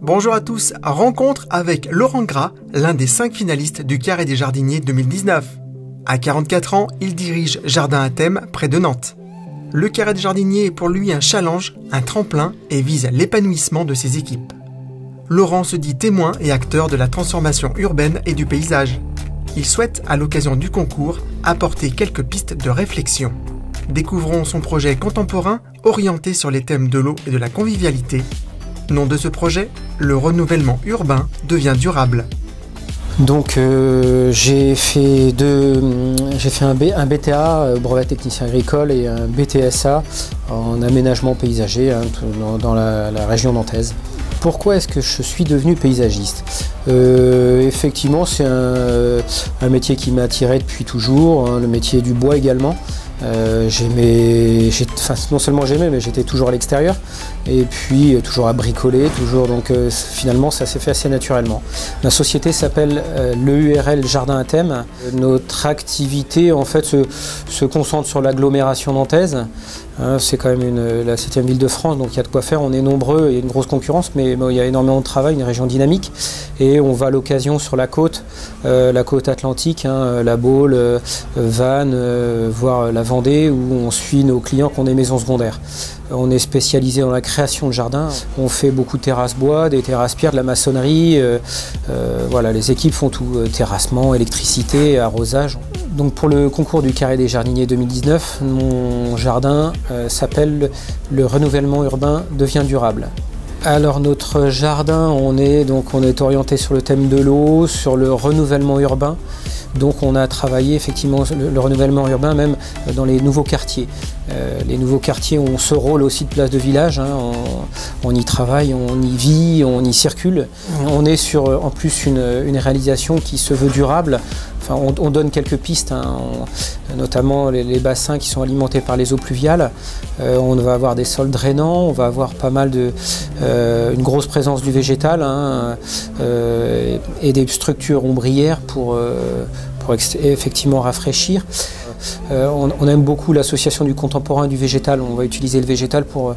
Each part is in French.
Bonjour à tous, rencontre avec Laurent Gras, l'un des 5 finalistes du Carré des Jardiniers 2019. À 44 ans, il dirige Jardin à thème près de Nantes. Le Carré des Jardiniers est pour lui un challenge, un tremplin et vise l'épanouissement de ses équipes. Laurent se dit témoin et acteur de la transformation urbaine et du paysage. Il souhaite, à l'occasion du concours, apporter quelques pistes de réflexion. Découvrons son projet contemporain orienté sur les thèmes de l'eau et de la convivialité. Nom de ce projet, le renouvellement urbain devient durable. Donc j'ai fait un BTA, brevet technicien agricole, et un BTSA en aménagement paysager dans la région nantaise. Pourquoi est-ce que je suis devenu paysagiste? Effectivement, c'est un métier qui m'a attiré depuis toujours, le métier du bois également. Non seulement j'aimais, mais j'étais toujours à l'extérieur et puis toujours à bricoler, donc finalement ça s'est fait assez naturellement. Ma société s'appelle l'EURL Jardin à thème. Notre activité en fait se concentre sur l'agglomération nantaise. C'est quand même la 7e ville de France, donc il y a de quoi faire, on est nombreux, il y a une grosse concurrence, mais il y a énormément de travail, une région dynamique, et on va à l'occasion sur la côte atlantique, la Baule, Vannes, voire la Vendée, où on suit nos clients qui ont des maisons secondaires. On est spécialisé dans la création de jardins, on fait beaucoup de terrasses bois, des terrasses pierre, de la maçonnerie, voilà, les équipes font tout, terrassement, électricité, arrosage. Donc pour le concours du Carré des Jardiniers 2019, mon jardin s'appelle « Le renouvellement urbain devient durable ». Alors notre jardin, on est orienté sur le thème de l'eau, sur le renouvellement urbain. Donc on a travaillé effectivement le renouvellement urbain même dans les nouveaux quartiers. Les nouveaux quartiers ont ce rôle aussi de place de village, on y travaille, on y vit, on y circule. On est sur en plus une réalisation qui se veut durable. Enfin, on donne quelques pistes, notamment les bassins qui sont alimentés par les eaux pluviales. On va avoir des sols drainants, on va avoir pas mal une grosse présence du végétal et des structures ombrières pour effectivement rafraîchir. On aime beaucoup l'association du contemporain et du végétal. On va utiliser le végétal pour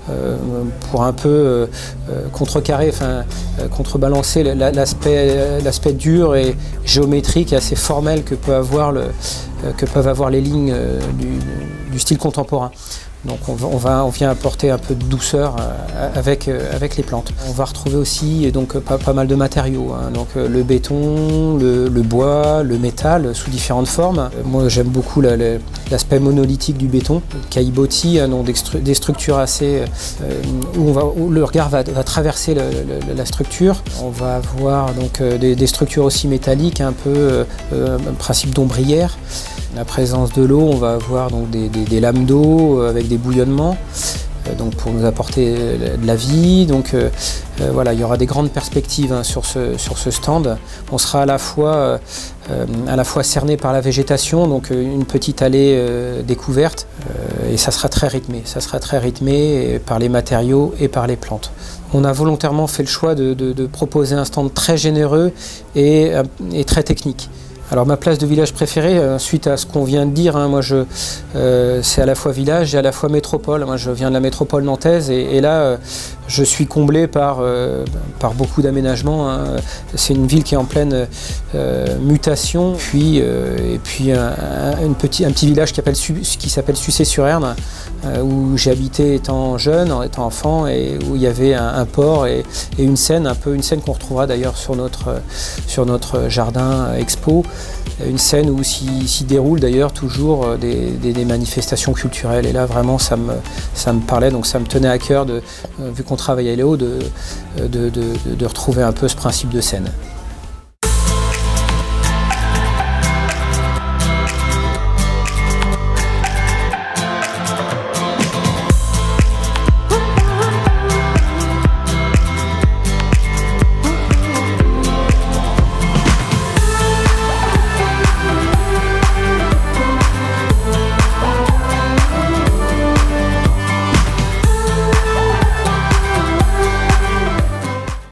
un peu contrebalancer l'aspect dur et géométrique et assez formel que peuvent avoir les lignes du style contemporain. Donc on vient apporter un peu de douceur avec les plantes. On va retrouver aussi donc pas mal de matériaux, donc le béton, le bois, le métal sous différentes formes. Moi j'aime beaucoup l'aspect monolithique du béton, caillebotis, donc des structures assez où le regard va traverser la structure. On va avoir donc des structures aussi métalliques, un peu un principe d'ombrière. La présence de l'eau, on va avoir donc des lames d'eau avec des bouillonnements, donc pour nous apporter de la vie. Donc voilà, il y aura des grandes perspectives sur ce stand. On sera à la fois cerné par la végétation, donc une petite allée découverte, et ça sera très rythmé. Ça sera très rythmé par les matériaux et par les plantes. On a volontairement fait le choix de proposer un stand très généreux et très technique. Alors ma place de village préférée, suite à ce qu'on vient de dire, moi c'est à la fois village et à la fois métropole. Moi je viens de la métropole nantaise et là je suis comblé par beaucoup d'aménagements. C'est une ville qui est en pleine mutation. Et puis un petit village qui s'appelle Sucé-sur-Erne, où j'ai habité étant jeune, en étant enfant, et où il y avait un port et une scène qu'on retrouvera d'ailleurs sur notre jardin expo. Une scène où s'y déroulent d'ailleurs toujours des manifestations culturelles. Et là vraiment ça me parlait, donc ça me tenait à cœur, vu qu'on travaille à Léo, de retrouver un peu ce principe de scène.